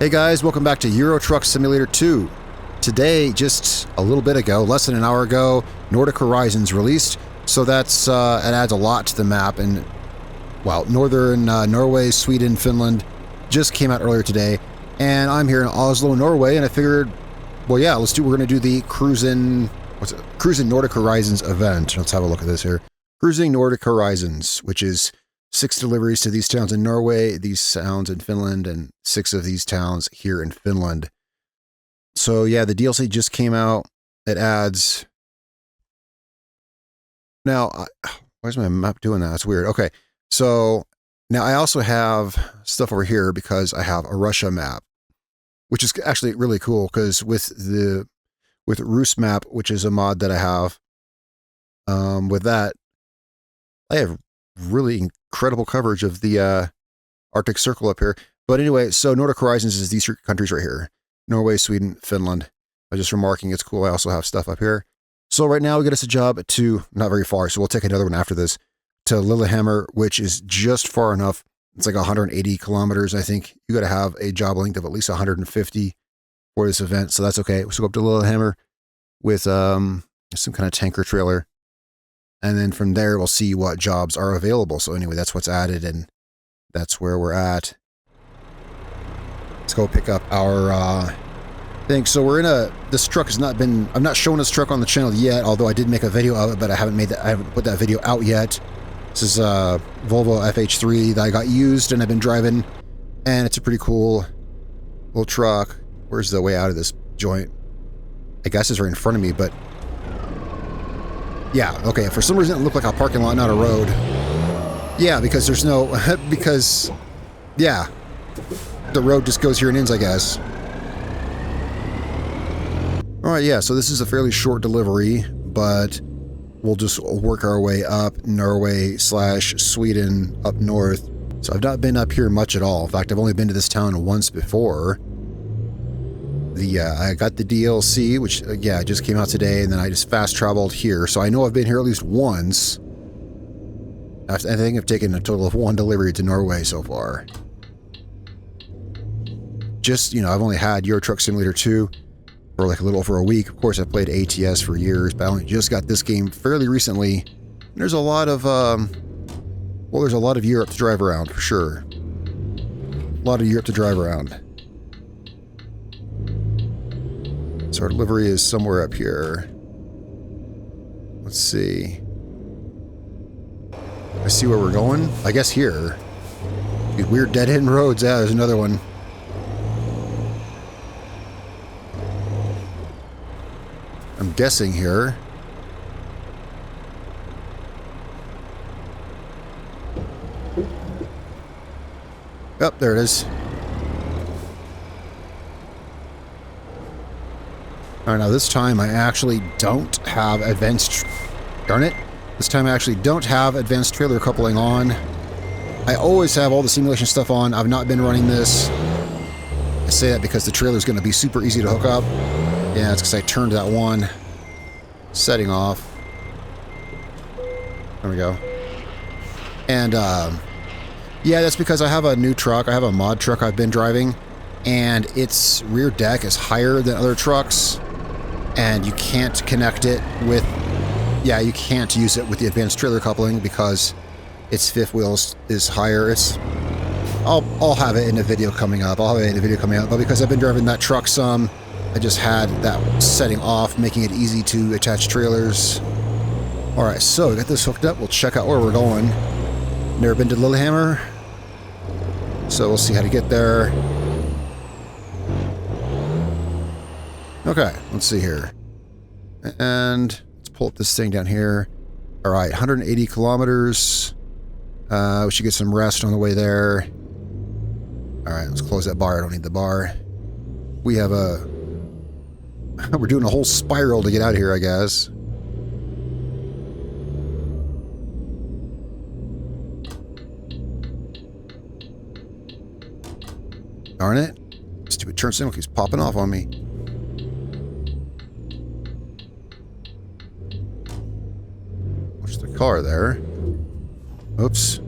Hey guys, welcome back to Euro Truck Simulator 2. Today, just a little bit ago, less than an hour ago, Nordic Horizons released. So that's it adds a lot to the map. And well, northern Norway, Sweden, Finland just came out earlier today. And I'm here in Oslo, Norway, and I figured, well, yeah, we're going to do the Cruising Nordic Horizons event. Let's have a look at this here. Cruising Nordic Horizons, which is 6 deliveries to these towns in Norway, these towns in Finland, and 6 of these towns here in Finland. So yeah, the DLC just came out. It adds... Now, why is my map doing that? That's weird. Okay, so now I also have stuff over here because I have a Russia map, which is actually really cool because with Rus map, which is a mod that I have, with that, I have really incredible coverage of the Arctic Circle up here. But anyway, so Nordic Horizons is these 3 countries right here. Norway, Sweden, Finland. I was just remarking it's cool. I also have stuff up here. So right now we get us a job to, not very far, so we'll take another one after this, to Lillehammer, which is just far enough. It's like 180 kilometers, I think. You got to have a job length of at least 150 for this event, so that's okay. So go up to Lillehammer with some kind of tanker trailer. And then from there, we'll see what jobs are available. So anyway, that's what's added, and that's where we're at. Let's go pick up our thing. So we're in this truck has not been, I've not shown this truck on the channel yet, although I did make a video of it, but I haven't put that video out yet. This is a Volvo FH3 that I got used and I've been driving, and it's a pretty cool little truck. Where's the way out of this joint? I guess it's right in front of me, but yeah, okay, for some reason it looked like a parking lot, not a road. Yeah, because there's no, because, yeah, the road just goes here and ends, I guess. Alright, yeah, so this is a fairly short delivery, but we'll just work our way up Norway/Sweden up north. So I've not been up here much at all. In fact, I've only been to this town once before. I got the DLC, which, yeah, just came out today, and then I just fast traveled here. So I know I've been here at least once. I think I've taken a total of 1 delivery to Norway so far. Just, you know, I've only had Euro Truck Simulator 2 for like a little over a week. Of course, I've played ATS for years, but I only just got this game fairly recently. And there's a lot of, well, there's a lot of Europe to drive around, for sure. A lot of Europe to drive around. So our delivery is somewhere up here. Let's see. I see where we're going. I guess here. These weird dead-end roads. Yeah, there's another one. I'm guessing here. Oh, there it is. All right, now this time I actually don't have advanced... Darn it. This time I actually don't have advanced trailer coupling on. I always have all the simulation stuff on. I've not been running this. I say that because the trailer is going to be super easy to hook up. Yeah, it's because I turned that one setting off. There we go. And, yeah, that's because I have a new truck. I have a mod truck I've been driving, and its rear deck is higher than other trucks. And you can't connect it with, yeah, you can't use it with the advanced trailer coupling because its fifth wheel is higher. I'll have it in a video coming up. But because I've been driving that truck some, I just had that setting off, making it easy to attach trailers. All right, so we got this hooked up. We'll check out where we're going. Never been to Lillehammer, so we'll see how to get there. Okay, let's see here. And let's pull up this thing down here. All right, 180 kilometers. We should get some rest on the way there. All right, let's close that bar. I don't need the bar. We have a... We're doing a whole spiral to get out of here, I guess. Darn it. Stupid turn signal keeps popping off on me. Watch the car there. Oops.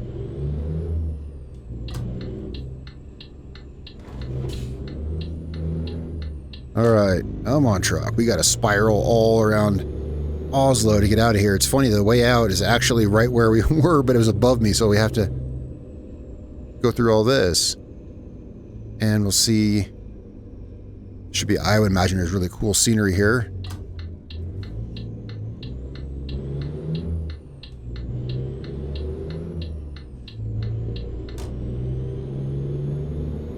All right, I'm on truck. We got to spiral all around Oslo to get out of here. It's funny, the way out is actually right where we were, but it was above me, so we have to go through all this. And we'll see. Should be, I would imagine there's really cool scenery here.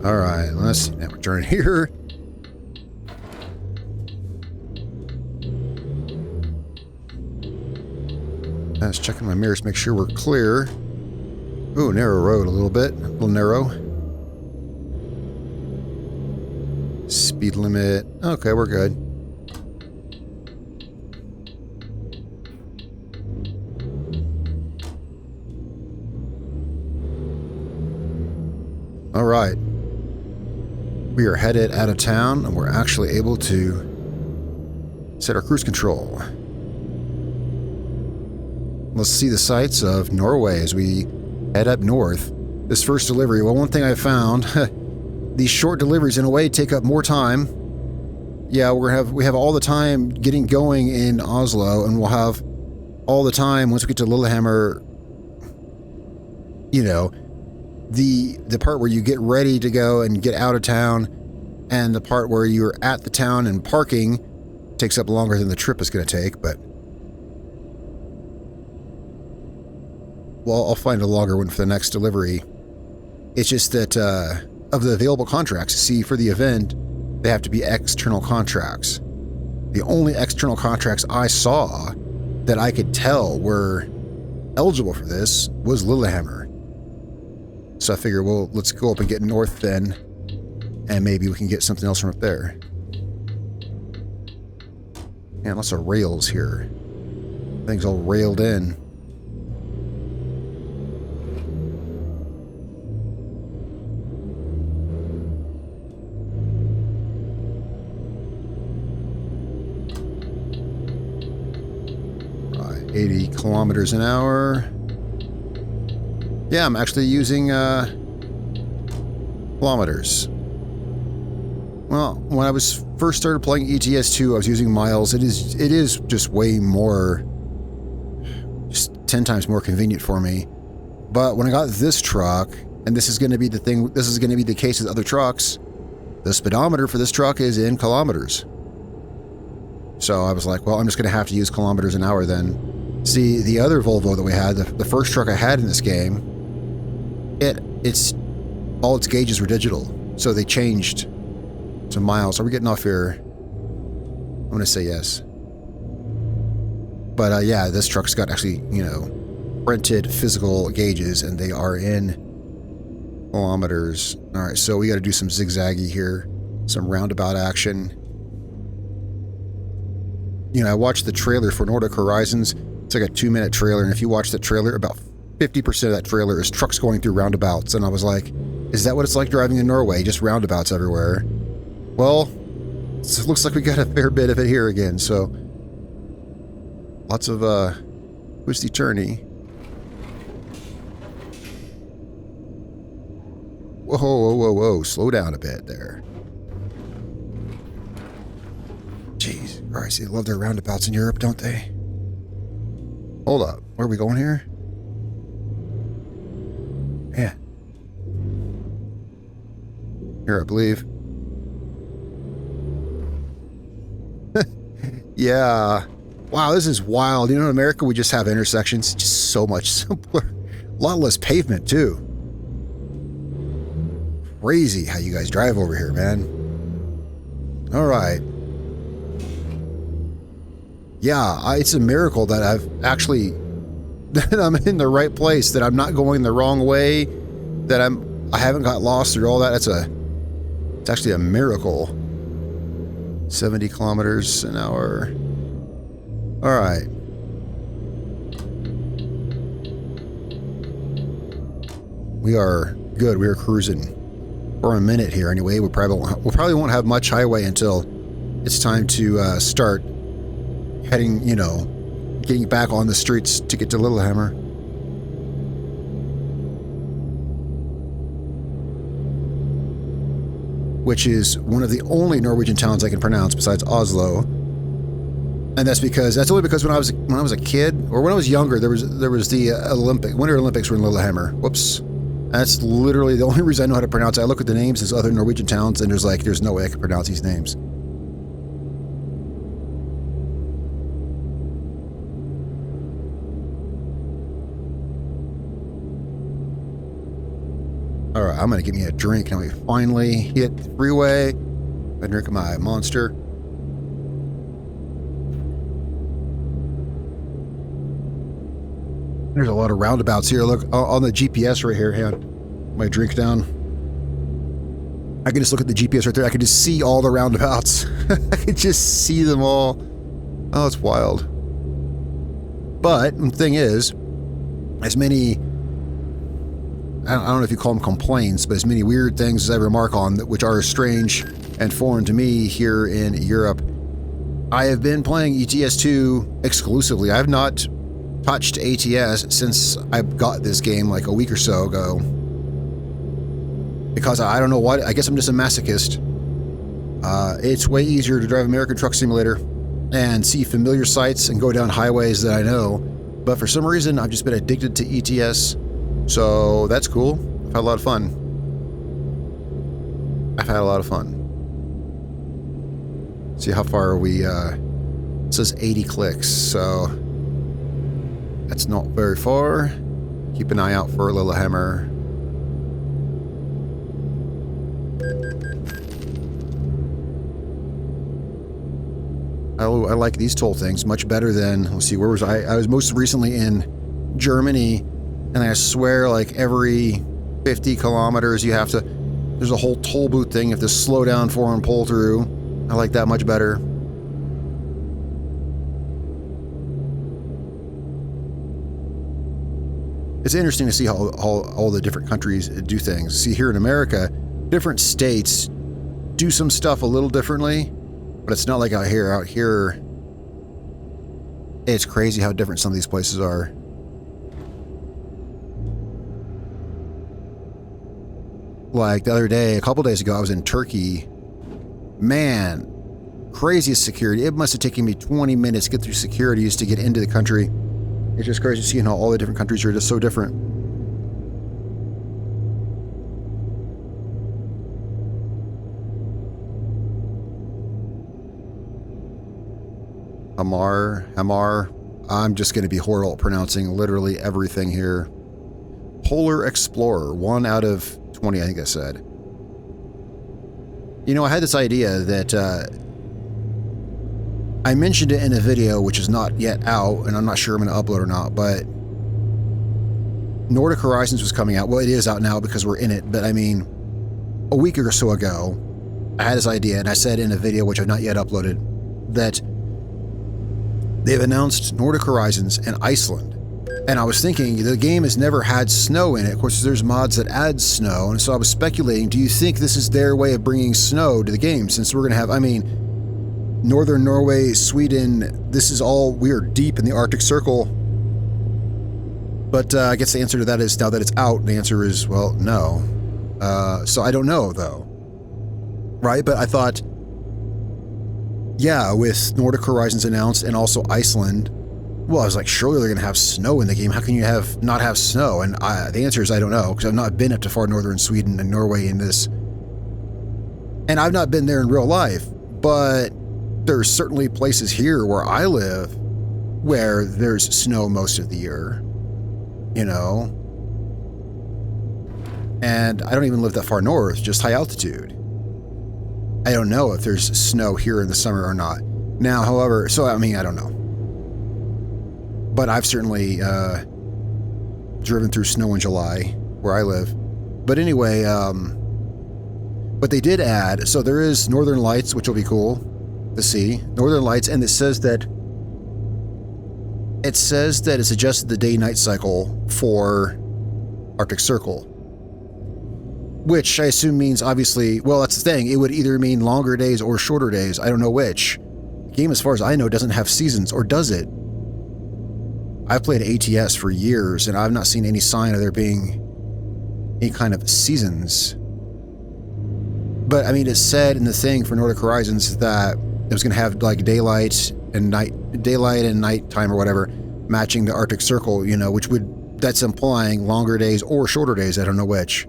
All right, let's now we're turning here. I was checking my mirrors, make sure we're clear. Ooh, narrow road a little bit, a little narrow. Speed limit. Okay, we're good. All right. We are headed out of town, and we're actually able to set our cruise control. Let's see the sights of Norway as we head up north. This first delivery, well, one thing I found, these short deliveries in a way take up more time. Yeah, we have all the time getting going in Oslo, and we'll have all the time once we get to Lillehammer, you know, the part where you get ready to go and get out of town, and the part where you're at the town and parking takes up longer than the trip is going to take, but well, I'll find a longer one for the next delivery. It's just that of the available contracts, see, for the event, they have to be external contracts. The only external contracts I saw that I could tell were eligible for this was Lillehammer. So I figure, well, let's go up and get north then, and maybe we can get something else from up there. Man, lots of rails here. Things all railed in. Right, 80 kilometers an hour. Yeah, I'm actually using kilometers. Well, when I was first started playing ETS2, I was using miles. It is just way more, just 10 times more convenient for me. But when I got this truck, and this is going to be the thing, this is going to be the case with other trucks, the speedometer for this truck is in kilometers. So I was like, well, I'm just going to have to use kilometers an hour then. See, the other Volvo that we had, the first truck I had in this game, it's all its gauges were digital, so they changed to miles. Are we getting off here? I'm gonna say yes. But yeah, this truck's got actually, you know, printed physical gauges, and they are in kilometers. All right, so we got to do some zigzaggy here, some roundabout action. You know, I watched the trailer for Nordic Horizons. It's like a 2-minute trailer, and if you watch the trailer, about 50% of that trailer is trucks going through roundabouts, and I was like, is that what it's like driving in Norway? Just roundabouts everywhere. Well, it looks like we got a fair bit of it here again, so lots of twisty turny. Whoa, whoa, whoa, whoa, slow down a bit there. Jeez Christ, they love their roundabouts in Europe, don't they? Hold up, where are we going here? Yeah. Here, I believe. Yeah. Wow, this is wild. You know, in America, we just have intersections. Just so much simpler. A lot less pavement, too. Crazy how you guys drive over here, man. All right. Yeah, it's a miracle that I've actually... that I'm in the right place, that I'm not going the wrong way, that I haven't got lost through all that. It's actually a miracle. 70 kilometers an hour. All right. We are good. We are cruising for a minute here anyway. We probably won't have much highway until it's time to start heading, you know, getting back on the streets to get to Lillehammer. which is one of the only Norwegian towns I can pronounce besides Oslo. And that's only because when I was a kid, or when I was younger, there was the Winter Olympics were in Lillehammer. Whoops. That's literally the only reason I know how to pronounce it. I look at the names of other Norwegian towns, and there's no way I can pronounce these names. All right, I'm gonna get me a drink now. We finally hit the freeway. I drink my Monster. There's a lot of roundabouts here. Look, on the GPS right here. Hang on. My drink down. I can just look at the GPS right there. I can just see all the roundabouts. I can just see them all. Oh, it's wild. But the thing is, as many, I don't know if you call them complaints, but as many weird things as I remark on, which are strange and foreign to me here in Europe, I have been playing ETS2 exclusively. I've not touched ATS since I got this game like a week or so ago. Because I don't know what, I guess I'm just a masochist. It's way easier to drive American Truck Simulator and see familiar sights and go down highways that I know. But for some reason, I've just been addicted to ETS. So that's cool. I've had a lot of fun. See how far we, it says 80 clicks, so that's not very far. Keep an eye out for Lillehammer. I like these toll things much better than, let's see, where was I? I was most recently in Germany, and I swear like every 50 kilometers you have to, there's a whole toll booth thing, you have to slow down for and pull through. I like that much better. It's interesting to see how all the different countries do things. See, here in America, different states do some stuff a little differently, but it's not like out here. Out here, it's crazy how different some of these places are. Like the other day, a couple days ago, I was in Turkey. Man, craziest security. It must have taken me 20 minutes to get through security just to get into the country. It's just crazy seeing how all the different countries are just so different. Hamar. I'm just going to be horrible at pronouncing literally everything here. Polar Explorer, 1 out of 20, I think I said. You know, I had this idea that I mentioned it in a video which is not yet out, and I'm not sure I'm going to upload or not, but Nordic Horizons was coming out. Well, it is out now because we're in it, but I mean, a week or so ago, I had this idea, and I said in a video which I've not yet uploaded, that they've announced Nordic Horizons and Iceland. And I was thinking, the game has never had snow in it. Of course, there's mods that add snow, and so I was speculating, do you think this is their way of bringing snow to the game? Since we're going to have, I mean, Northern Norway, Sweden, this is all, we are deep in the Arctic Circle. But I guess the answer to that is, now that it's out, the answer is, well, no. So I don't know, though. Right? But I thought, yeah, with Nordic Horizons announced and also Iceland, well, I was like, surely they're going to have snow in the game. How can you not have snow? And the answer is, I don't know, because I've not been up to far northern Sweden and Norway in this. And I've not been there in real life, but there's certainly places here where I live where there's snow most of the year, you know? And I don't even live that far north, just high altitude. I don't know if there's snow here in the summer or not. Now, however, so I mean, I don't know. But I've certainly driven through snow in July where I live. But anyway, but they did add, so there is Northern Lights, which will be cool to see. Northern Lights, and it says that it's adjusted the day-night cycle for Arctic Circle. Which I assume means, obviously, well, that's the thing. It would either mean longer days or shorter days. I don't know which. The game, as far as I know, doesn't have seasons, or does it? I've played ATS for years, and I've not seen any sign of there being any kind of seasons. But I mean, it said in the thing for Nordic Horizons that it was going to have like daylight and nighttime or whatever, matching the Arctic Circle, you know, which would, that's implying longer days or shorter days. I don't know which.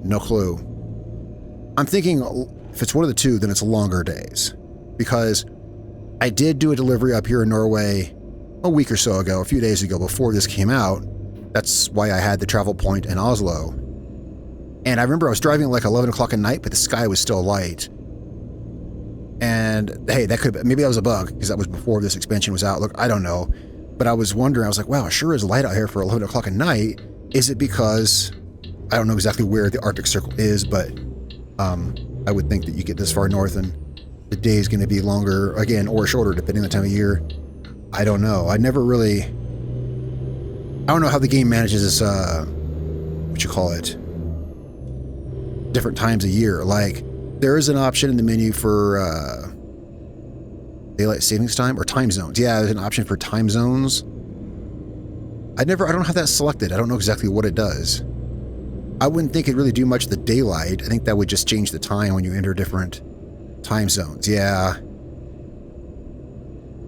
No clue. I'm thinking if it's one of the two, then it's longer days, because I did do a delivery up here in Norway a week or so ago, a few days ago before this came out. That's why I had the travel point in Oslo. And I remember I was driving at like 11 o'clock at night, but the sky was still light. And hey, that could have, maybe that was a bug because that was before this expansion was out. Look, I don't know. But I was wondering, I was like, wow, it sure is light out here for 11 o'clock at night. Is it because, I don't know exactly where the Arctic Circle is, but I would think that you get this far north and the day is going to be longer, again, or shorter, depending on the time of year. I don't know. I never really, I don't know how the game manages this, what you call it, different times a year. Like, there is an option in the menu for daylight savings time or time zones. Yeah, there's an option for time zones. I don't have that selected. I don't know exactly what it does. I wouldn't think it'd really do much of the daylight. I think that would just change the time when you enter different time zones. Yeah.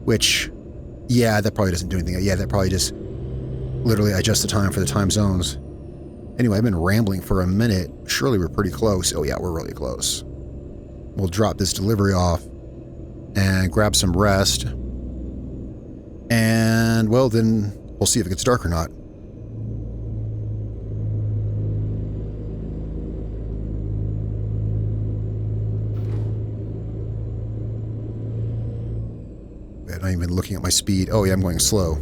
Which, yeah, that probably doesn't do anything. Yeah, that probably just literally adjusts the time for the time zones. Anyway, I've been rambling for a minute. Surely we're pretty close. Oh yeah, we're really close. We'll drop this delivery off and grab some rest. And, well, then we'll see if it gets dark or not. I'm not even looking at my speed. Oh yeah, I'm going slow.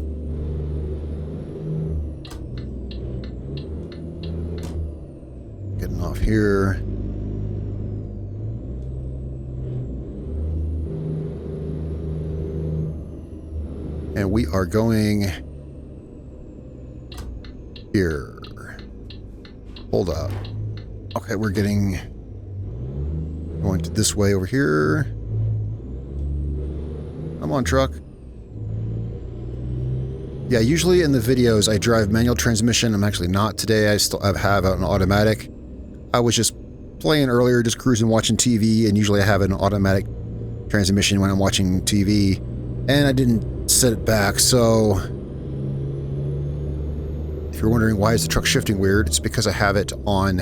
Getting off here. And we are going here. Hold up. Okay, we're going to this way over here. Come on, truck. Yeah, usually in the videos I drive manual transmission. I'm actually not today. I have an automatic. I was just playing earlier, just cruising, watching TV, and usually I have an automatic transmission when I'm watching TV. And I didn't set it back, so if you're wondering why is the truck shifting weird, it's because I have it on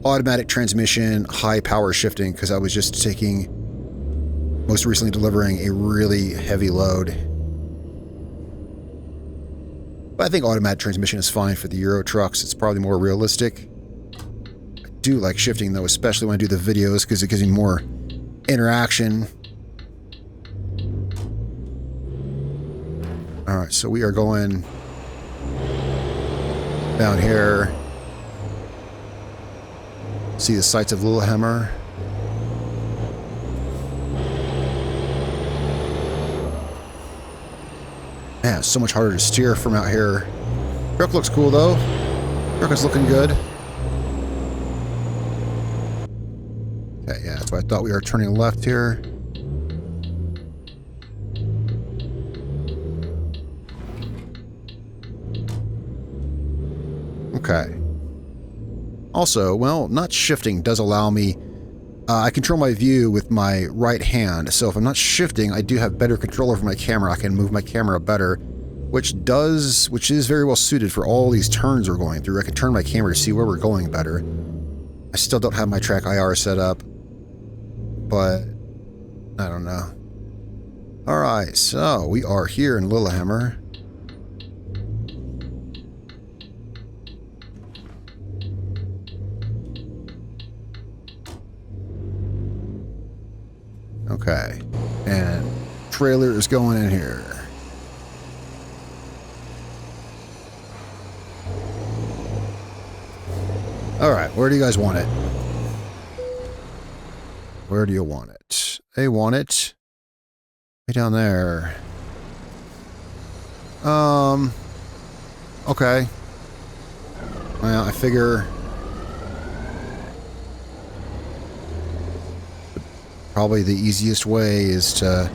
automatic transmission, high power shifting, because I was just most recently delivering a really heavy load. But I think automatic transmission is fine for the Euro trucks. It's probably more realistic. I do like shifting though, especially when I do the videos, because it gives me more interaction. Alright, so we are going down here. See the sights of Lillehammer. Man, it's so much harder to steer from out here. Truck looks cool though. Truck is looking good. Okay, yeah, that's what I thought. We are turning left here. Okay. Also, well, not shifting does allow me... I control my view with my right hand, so if I'm not shifting, I do have better control over my camera. I can move my camera better, which is very well suited for all these turns we're going through. I can turn my camera to see where we're going better. I still don't have my track IR set up, but I don't know. Alright, so we are here in Lillehammer. Okay, and trailer is going in here. Alright, where do you guys want it? Where do you want it? They want it way down there. Okay. Well, I figure probably the easiest way is to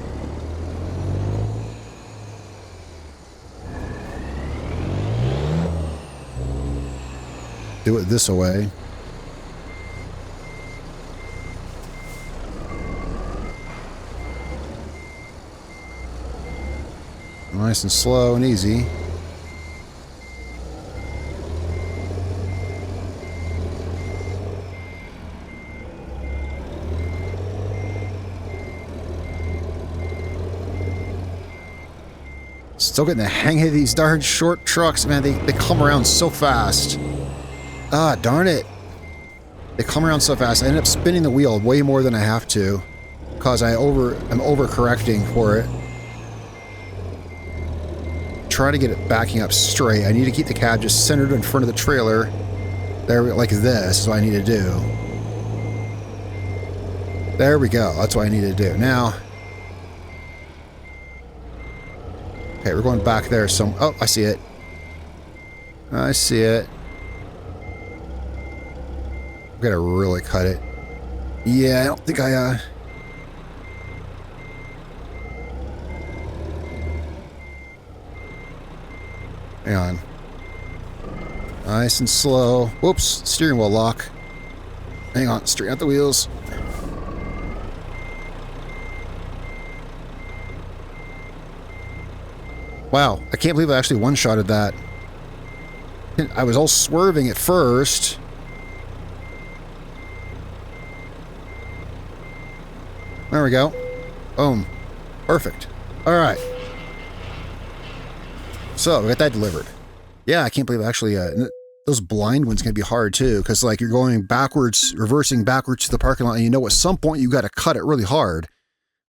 do it this way. Nice and slow and easy. Still getting the hang of these darn short trucks, man. They come around so fast. Ah, darn it. They come around so fast. I end up spinning the wheel way more than I have to because I'm overcorrecting for it. Try to get it backing up straight. I need to keep the cab just centered in front of the trailer. There, like this is what I need to do. There we go. That's what I need to do. Now, okay, we're going back there. Oh, I see it. I see it. I'm gonna really cut it. Yeah, I don't think I, hang on. Nice and slow. Whoops, steering wheel lock. Hang on, straighten out the wheels. Wow, I can't believe I actually one-shotted that. I was all swerving at first. There we go. Boom. Perfect. All right. So, we got that delivered. Yeah, I can't believe actually those blind ones can be hard too, because like you're going backwards, reversing backwards to the parking lot, and you know at some point you got to cut it really hard,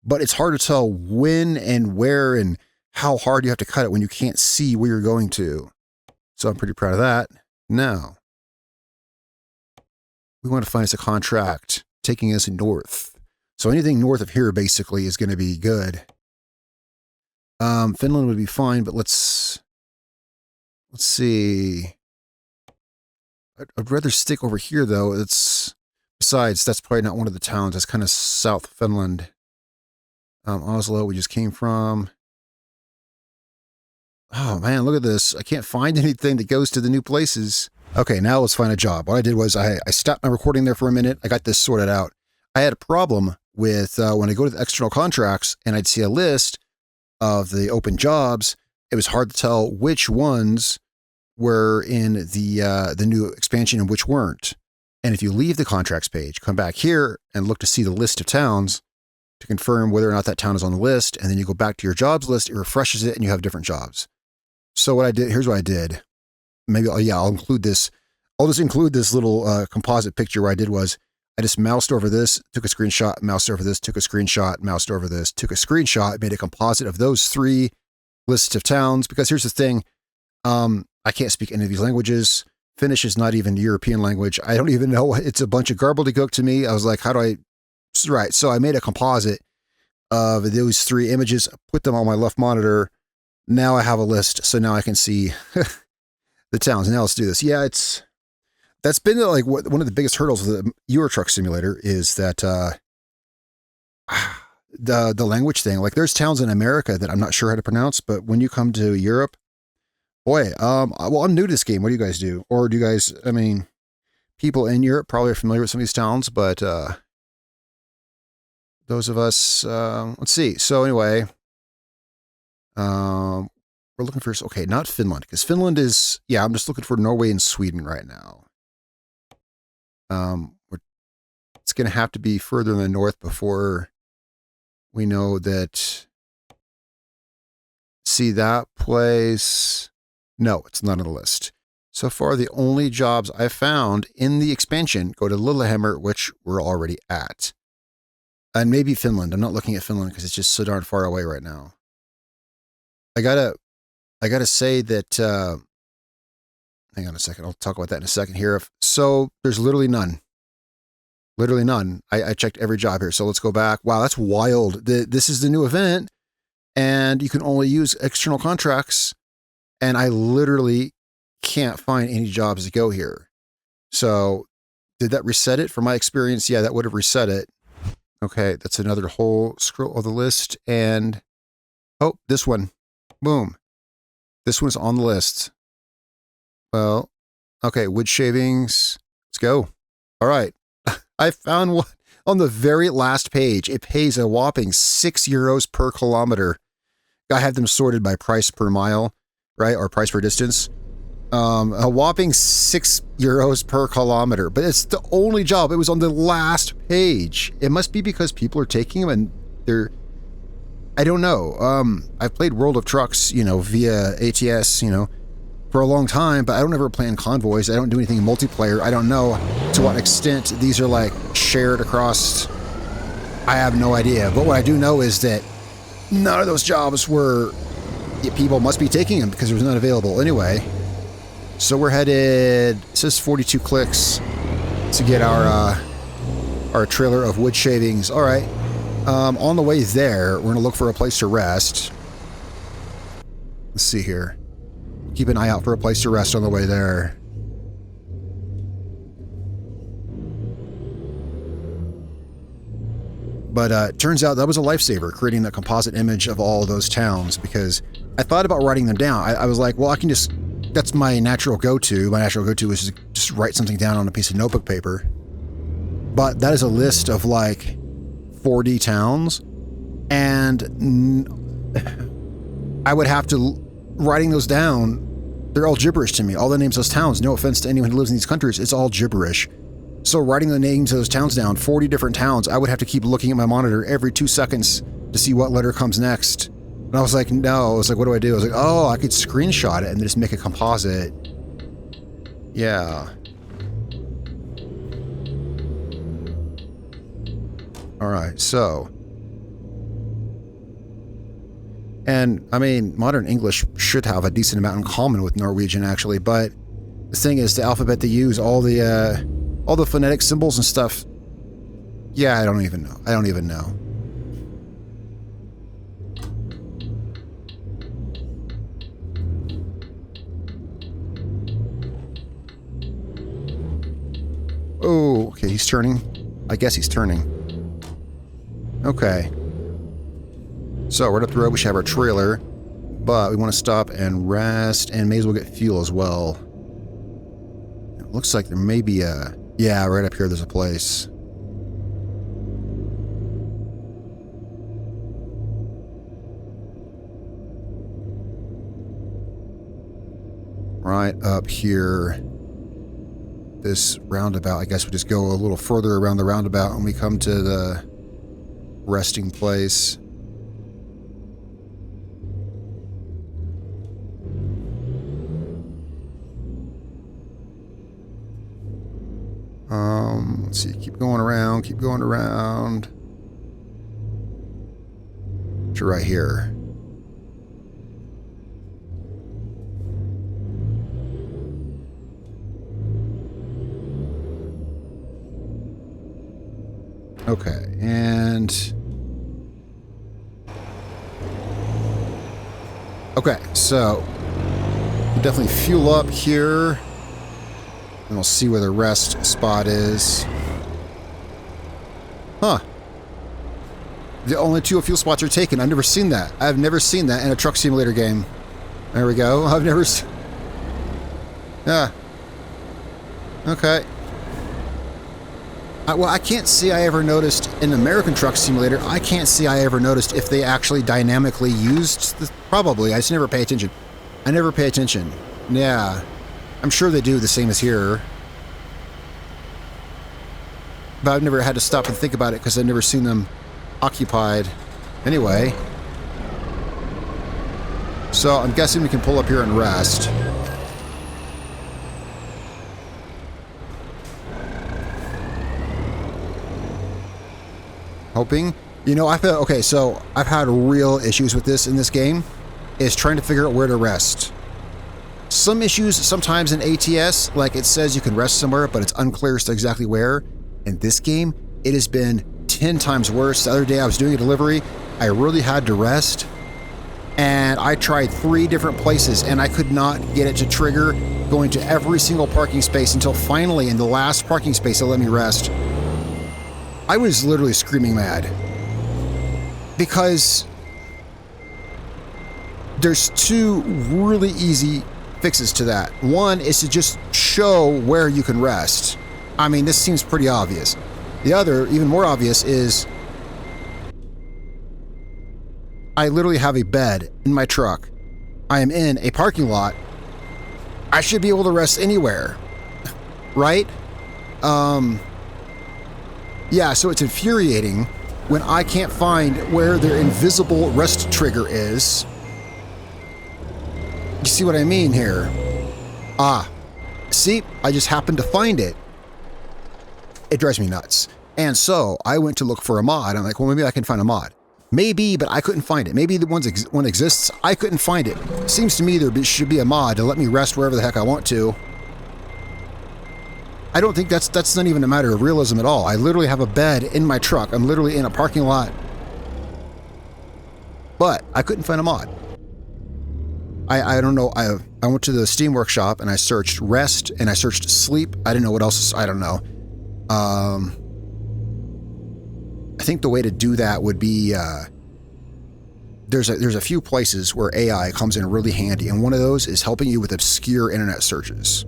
but it's hard to tell when and where and how hard you have to cut it when you can't see where you're going to. So I'm pretty proud of that. Now, we want to find us a contract taking us north. So anything north of here basically is going to be good. Finland would be fine, but let's see. I'd rather stick over here though. Besides, that's probably not one of the towns. That's kind of South Finland. Oslo, we just came from. Oh man, look at this. I can't find anything that goes to the new places. Okay, now let's find a job. What I did was I stopped my recording there for a minute. I got this sorted out. I had a problem with when I go to the external contracts and I'd see a list of the open jobs. It was hard to tell which ones were in the new expansion and which weren't. And if you leave the contracts page, come back here and look to see the list of towns to confirm whether or not that town is on the list. And then you go back to your jobs list, it refreshes it, and you have different jobs. So what I did, here's what I did. Maybe, I'll include this. I'll just include this little composite picture where I did was I just moused over this, took a screenshot, moused over this, took a screenshot, moused over this, took a screenshot, made a composite of those three lists of towns. Because here's the thing, I can't speak any of these languages. Finnish is not even a European language. I don't even know. It's a bunch of gobbledygook to me. I was like, how do I? Right. So I made a composite of those three images, put them on my left monitor. Now I have a list. So now I can see the towns. Now let's do this. Yeah, that's been like one of the biggest hurdles with the Euro Truck Simulator is that the language thing. Like there's towns in America that I'm not sure how to pronounce, but when you come to Europe, boy, well, I'm new to this game. What do you guys do? Or do you guys, I mean, people in Europe probably are familiar with some of these towns, but those of us, let's see. So anyway, we're looking for, okay, not Finland, because Finland is, yeah, I'm just looking for Norway and Sweden right now. It's going to have to be further in the north before we know that. See that place? No, it's not on the list. So far, the only jobs I found in the expansion go to Lillehammer, which we're already at. And maybe Finland. I'm not looking at Finland because it's just so darn far away right now. I gotta say that, hang on a second. I'll talk about that in a second here. So there's literally none. Literally none. I checked every job here. So let's go back. Wow, that's wild. This is the new event and you can only use external contracts. And I literally can't find any jobs to go here. So did that reset it? From my experience, yeah, that would have reset it. Okay, that's another whole scroll of the list. And, oh, this one. Boom. This one's on the list. Well, okay, wood shavings. Let's go. All right. I found one on the very last page. It pays a whopping €6 per kilometer. I had them sorted by price per mile, right? Or price per distance. A whopping €6 per kilometer, but it's the only job. It was on the last page. It must be because people are taking them and they're, I don't know. I've played World of Trucks, you know, via ATS, you know, for a long time, but I don't ever play in convoys. I don't do anything in multiplayer. I don't know to what extent these are like shared across. I have no idea. But what I do know is that none of those jobs were, people must be taking them because there was none available anyway. So we're headed, it says 42 clicks to get our trailer of wood shavings. All right. On the way there, we're going to look for a place to rest. Let's see here. Keep an eye out for a place to rest on the way there. But turns out that was a lifesaver, creating a composite image of all those towns, because I thought about writing them down. I was like, well, I can just, that's my natural go-to. My natural go-to is just write something down on a piece of notebook paper. But that is a list of like 40 towns, and I would have to, writing those down, they're all gibberish to me. All the names of those towns, no offense to anyone who lives in these countries, it's all gibberish. So writing the names of those towns down, 40 different towns, I would have to keep looking at my monitor every 2 seconds to see what letter comes next. And I was like, no, I was like, what do I do? I was like, oh, I could screenshot it and just make a composite. Yeah. All right, so. And, I mean, modern English should have a decent amount in common with Norwegian, actually, but the thing is, the alphabet they use, all the phonetic symbols and stuff, yeah, I don't even know. I don't even know. Oh, okay, he's turning. I guess he's turning. Okay. So, right up the road, we should have our trailer, but we want to stop and rest, and may as well get fuel as well. It looks like there may be a... Yeah, right up here there's a place. Right up here. This roundabout, I guess we just go a little further around the roundabout when we come to the resting place. Let's see, keep going around, keep going around. To right here. Okay, and... Okay, so... we'll definitely fuel up here. And we'll see where the rest spot is. Huh. The only 2 fuel spots are taken. I've never seen that. I've never seen that in a truck simulator game. There we go. I've never seen... Yeah. Okay. Well, I can't see I ever noticed in American Truck Simulator, I can't see I ever noticed if they actually dynamically used the... Probably. I just never pay attention. I never pay attention. Yeah. I'm sure they do the same as here. But I've never had to stop and think about it because I've never seen them occupied. Anyway. So I'm guessing we can pull up here and rest. Hoping. You know, I feel... Okay, so I've had real issues with this in this game. Is trying to figure out where to rest. Some issues sometimes in ATS, like it says you can rest somewhere, but it's unclear as to exactly where. In this game, it has been 10 times worse. The other day I was doing a delivery, I really had to rest, and I tried 3 different places, and I could not get it to trigger going to every single parking space until finally in the last parking space it let me rest. I was literally screaming mad. Because there's 2 really easy fixes to that. One is to just show where you can rest. I mean, this seems pretty obvious. The other, even more obvious, is I literally have a bed in my truck. I am in a parking lot. I should be able to rest anywhere, right? Yeah, so it's infuriating when I can't find where their invisible rest trigger is. You see what I mean here? See, I just happened to find it. It drives me nuts. And so I went to look for a mod. I'm like, well, maybe I can find a mod. Maybe, but I couldn't find it. Maybe the one exists. I couldn't find it. Seems to me there should be a mod to let me rest wherever the heck I want to. I don't think that's not even a matter of realism at all. I literally have a bed in my truck. I'm literally in a parking lot. But I couldn't find a mod. I don't know. I went to the Steam Workshop and I searched rest and I searched sleep. I didn't know what else. I don't know. I think the way to do that would be there's a few places where AI comes in really handy, and one of those is helping you with obscure internet searches.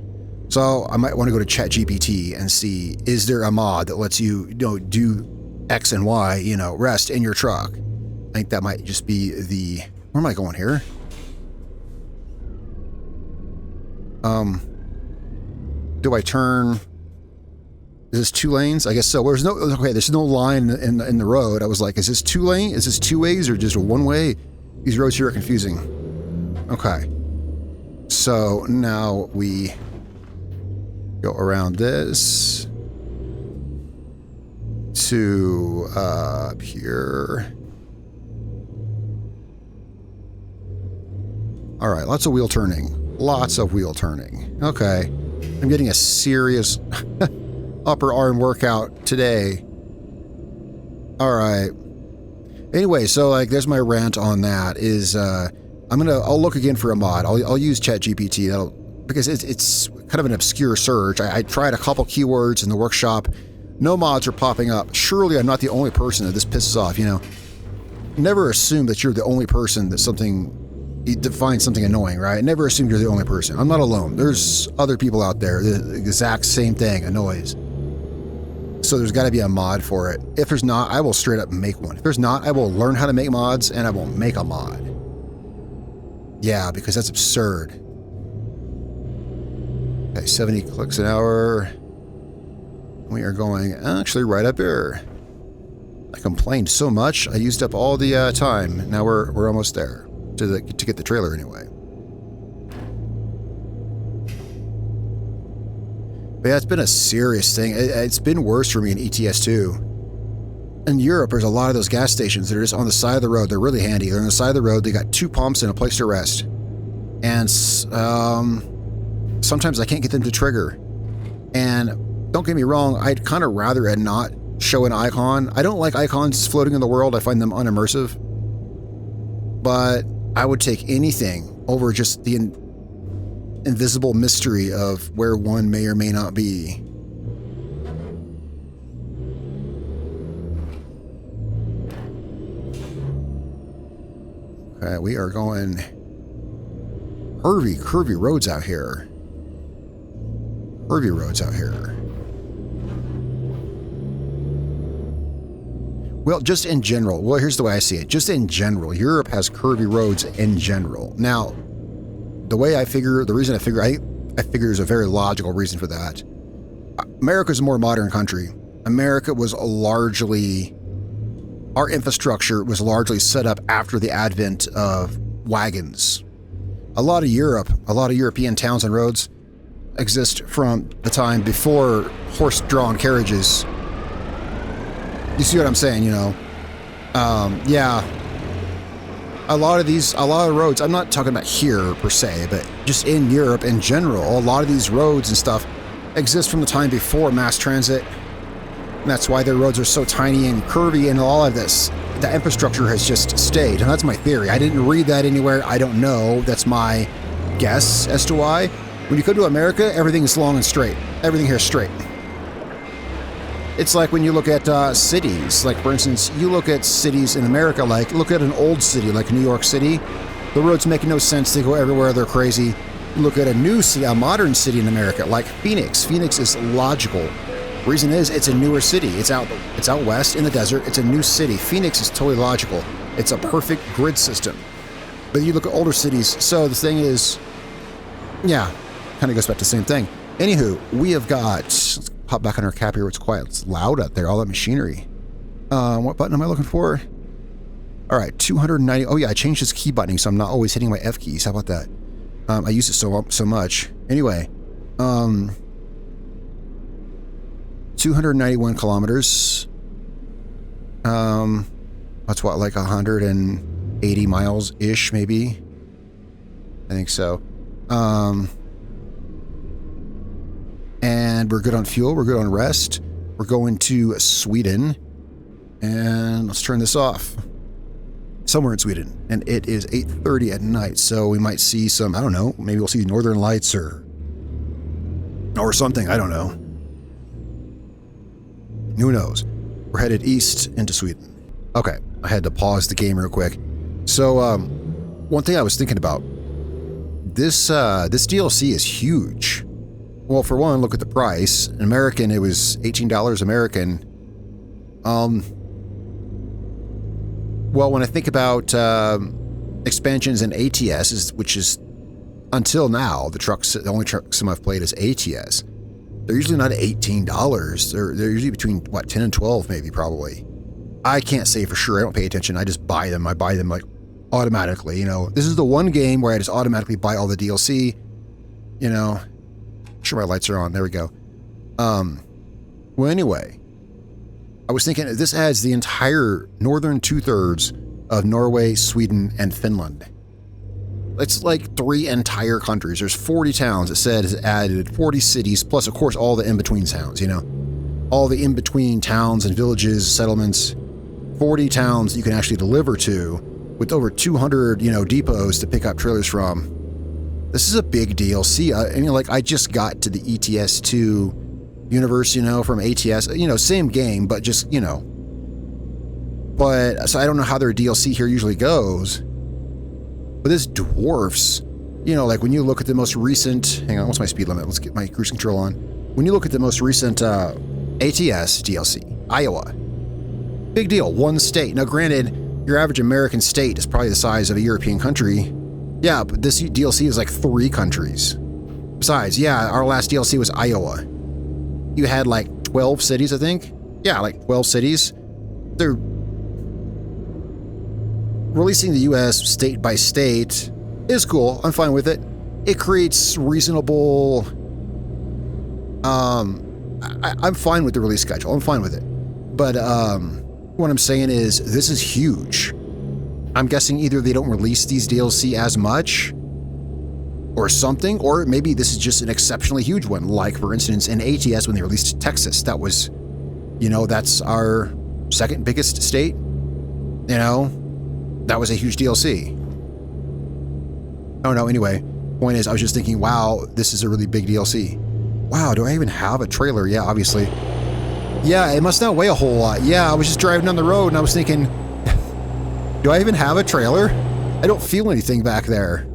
So I might want to go to ChatGPT and see, is there a mod that lets you, do X and Y, rest in your truck? I think that might just be the... Where am I going here? Do I turn... Is this 2 lanes? I guess so. There's no line in the road. I was like, is this 2 lane? Is this 2 ways or just a 1 way? These roads here are confusing. Okay. So now we go around this to up here. All right, lots of wheel turning. Lots of wheel turning. Okay. I'm getting a serious upper arm workout today. All right. Anyway, so there's my rant on that is I'll look again for a mod. I'll use ChatGPT because it's kind of an obscure search. I tried a couple keywords in the workshop. No mods are popping up. Surely I'm not the only person that this pisses off, Never assume that you're the only person that finds something annoying, right? Never assume you're the only person. I'm not alone. There's other people out there. The exact same thing annoys. So there's got to be a mod for it. If there's not, I will straight up make one. If there's not, I will learn how to make mods and I will make a mod. Yeah, because that's absurd. Okay, 70 clicks an hour. We are going actually right up here. I complained so much, I used up all the time. Now we're almost there to get the trailer anyway. But yeah, it's been a serious thing. It's been worse for me in ETS2. In Europe, there's a lot of those gas stations that are just on the side of the road. They're really handy. They're on the side of the road. They got 2 pumps and a place to rest. And sometimes I can't get them to trigger. And don't get me wrong, I'd kind of rather it not show an icon. I don't like icons floating in the world. I find them unimmersive. But I would take anything over just the invisible mystery of where one may or may not be. Okay, we are going curvy roads out here. Curvy roads out here. Well, just in general. Well, here's the way I see it. Just in general, Europe has curvy roads in general. Now, the reason I figure there's a very logical reason for that. America's a more modern country. America was our infrastructure was largely set up after the advent of wagons. A lot of European towns and roads exist from the time before horse-drawn carriages. You see what I'm saying, yeah. A lot of roads, I'm not talking about here per se, but just in Europe in general, a lot of these roads and stuff exist from the time before mass transit. And that's why their roads are so tiny and curvy and all of this. The infrastructure has just stayed. And that's my theory. I didn't read that anywhere. I don't know. That's my guess as to why. When you come to America, everything is long and straight. Everything here is straight. It's like when you look at cities, like for instance, you look at cities in America, look at an old city like New York City. The roads make no sense. They go everywhere. They're crazy. You look at a new city, a modern city in America, like Phoenix. Phoenix is logical. Reason is it's a newer city. It's out west in the desert. It's a new city. Phoenix is totally logical. It's a perfect grid system. But you look at older cities, so the thing is, yeah, kind of goes back to the same thing. Anywho, we have got, let's pop back on our cap here. It's quiet. It's loud out there, all that machinery. What button am I looking for? All right, 290. Oh yeah, I changed this key buttoning, so I'm not always hitting my F keys. How about that? I use it so much. Anyway, 291 kilometers. That's what, like 180 miles-ish, maybe? I think so. And we're good on fuel. We're good on rest. We're going to Sweden. And let's turn this off. Somewhere in Sweden. And it is 8:30 at night, so we might see some, I don't know, maybe we'll see northern lights or something. I don't know. Who knows? We're headed east into Sweden. Okay, I had to pause the game real quick. So, one thing I was thinking about, this DLC is huge. Well, for one, look at the price. In American, it was $18 American. Well, when I think about expansions in ATS, which is until now the only truck sim I've played is ATS. They're usually not $18. They're usually between what, 10 and 12 maybe, probably. I can't say for sure. I don't pay attention. I just buy them. I buy them like automatically. You know, this is the one game where I just automatically buy all the DLC. You know, sure my lights are on. There we go. Well, anyway. I was thinking this adds the entire northern 2/3 of Norway, Sweden, and Finland. It's like 3 entire countries. There's 40 towns. It said it's added 40 cities, plus of course all the in-between towns, you know. All the in-between towns and villages, settlements. 40 towns you can actually deliver to with over 200, you know, depots to pick up trailers from. This is a big DLC. I mean, like, I just got to the ETS2 universe, you know, from ATS, you know, same game, but just, you know. But, so I don't know how their DLC here usually goes. But this dwarfs, you know, like when you look at the most recent, hang on, what's my speed limit? Let's get my cruise control on. When you look at the most recent ATS DLC, Iowa, big deal, one state. Now granted, your average American state is probably the size of a European country. Yeah, but this DLC is like 3 countries. Besides, yeah, our last DLC was Iowa. You had like 12 cities, I think. Yeah, like 12 cities. They're releasing the US state by state is cool. I'm fine with it. It creates reasonable... I'm fine with the release schedule. I'm fine with it. But what I'm saying is this is huge. I'm guessing either they don't release these DLC as much or something, or maybe this is just an exceptionally huge one. Like, for instance, in ATS when they released Texas, that was, you know, that's our second biggest state. You know, that was a huge DLC. Oh no, anyway, point is, I was just thinking, wow, this is a really big DLC. Wow, do I even have a trailer? Yeah, obviously. Yeah, it must not weigh a whole lot. Yeah, I was just driving down the road and I was thinking, do I even have a trailer? I don't feel anything back there.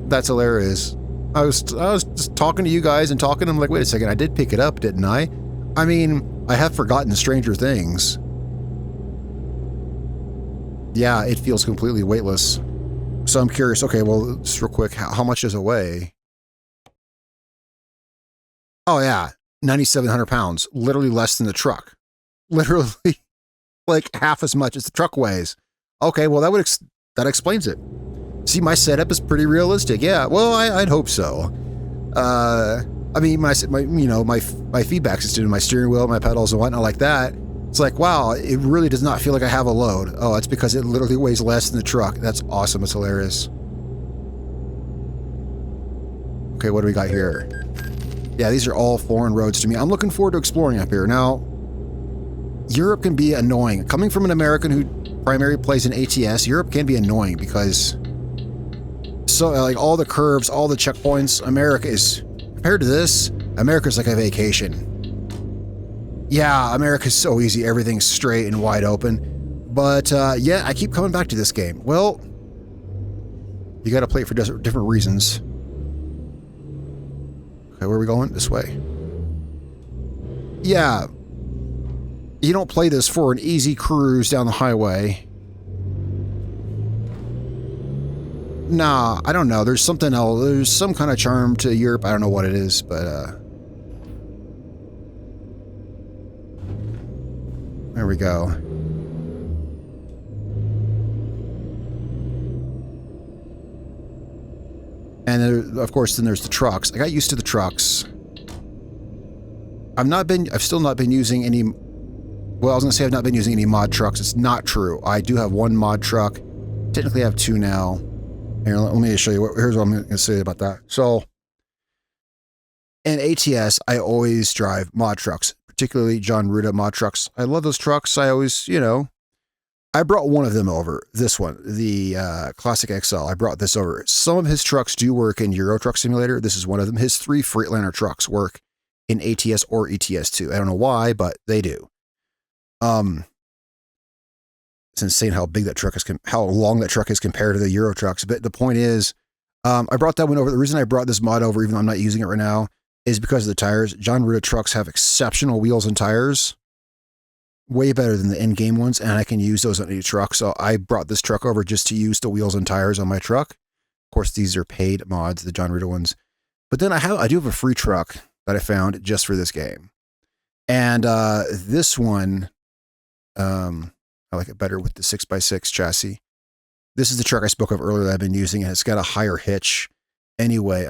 That's hilarious. I was just talking to you guys and talking. I'm like, wait a second, I did pick it up, didn't I? I mean, I have forgotten Stranger Things. Yeah, it feels completely weightless. So I'm curious. Okay, well, just real quick, how much does it weigh? Oh yeah, 9,700 pounds. Literally less than the truck. Literally, like half as much as the truck weighs. Okay, well that explains it. See, my setup is pretty realistic. Yeah, well, I'd hope so. I mean, my feedback system, my steering wheel, my pedals and whatnot like that. It's like, wow, it really does not feel like I have a load. Oh, it's because it literally weighs less than the truck. That's awesome. It's hilarious. Okay, what do we got here? Yeah, these are all foreign roads to me. I'm looking forward to exploring up here. Now, Europe can be annoying. Coming from an American who primarily plays in ATS, Europe can be annoying because so like all the curves, all the checkpoints, America is, compared to this, America's like a vacation. Yeah, America's so easy. Everything's straight and wide open. But yeah, I keep coming back to this game. Well, you got to play it for different reasons. Okay, where are we going? This way. Yeah. You don't play this for an easy cruise down the highway. Nah, I don't know. There's something else. There's some kind of charm to Europe. I don't know what it is, but there we go. And there, of course, then there's the trucks. I got used to the trucks. I've still not been using any, well, I was gonna say I've not been using any mod trucks. It's not true. I do have one mod truck. Technically I have two now. Here, let me show you. Here's what I'm gonna say about that. So, in ATS, I always drive mod trucks, particularly John Ruda mod trucks. I love those trucks. I always, you know, I brought one of them over. This one, the Classic XL. I brought this over. Some of his trucks do work in Euro Truck Simulator. This is one of them. His 3 Freightliner trucks work in ATS or ETS2. I don't know why, but they do. It's insane how big that truck is, how long that truck is compared to the Euro trucks. But the point is, I brought that one over. The reason I brought this mod over, even though I'm not using it right now, is because of the tires. John Ruda trucks have exceptional wheels and tires. Way better than the in-game ones, and I can use those on any truck. So I brought this truck over just to use the wheels and tires on my truck. Of course, these are paid mods, the John Ruda ones. But then I do have a free truck that I found just for this game. And this one, I like it better with the 6x6 chassis. This is the truck I spoke of earlier that I've been using, and it's got a higher hitch. Anyway,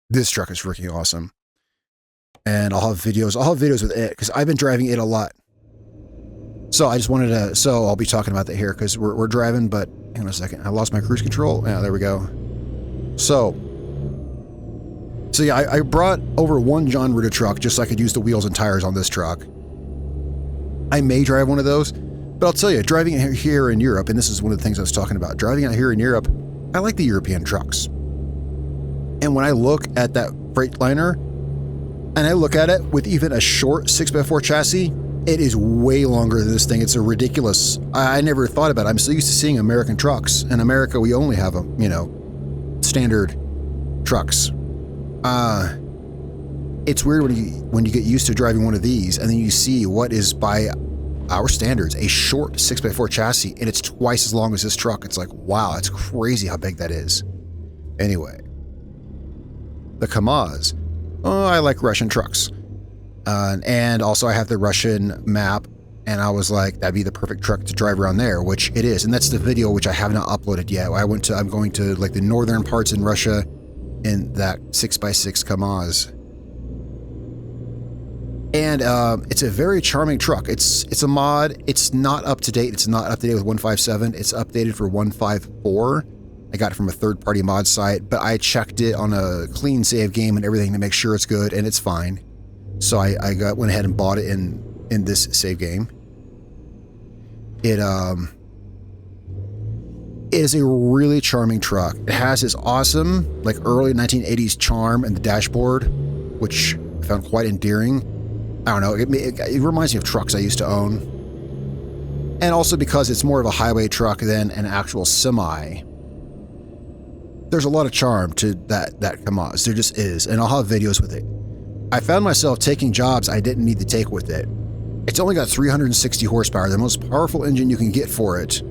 this truck is freaking awesome. And I'll have videos with it because I've been driving it a lot. So I just wanted to, so I'll be talking about that here because we're driving, but hang on a second. I lost my cruise control. Yeah, there we go. So yeah, I brought over one John Ruda truck just so I could use the wheels and tires on this truck. I may drive one of those, but I'll tell you, driving here in Europe, and this is one of the things I was talking about, driving out here in Europe, I like the European trucks. And when I look at that Freightliner, and I look at it with even a short 6x4 chassis, it is way longer than this thing. It's a ridiculous, I never thought about it. I'm so used to seeing American trucks. In America, we only have them, you know, standard trucks. It's weird when you get used to driving one of these and then you see what is by our standards a short 6x4 chassis and it's twice as long as this truck. It's like, wow, it's crazy how big that is. Anyway, the KAMAZ. Oh, I like Russian trucks. And also I have the Russian map, and I was like, that'd be the perfect truck to drive around there, which it is. And that's the video which I have not uploaded yet. I'm going to like the northern parts in Russia in that 6x6 KAMAZ. And it's a very charming truck. It's a mod. It's not up to date. It's not up to date with 157. It's updated for 154. I got it from a third-party mod site, but I checked it on a clean save game and everything to make sure it's good, and it's fine. So I went ahead and bought it in this save game. It is a really charming truck. It has this awesome, like early 1980s charm in the dashboard, which I found quite endearing. I don't know, it reminds me of trucks I used to own. And also because it's more of a highway truck than an actual semi. There's a lot of charm to that KAMAZ. There just is, and I'll have videos with it. I found myself taking jobs I didn't need to take with it. It's only got 360 horsepower. The most powerful engine you can get for it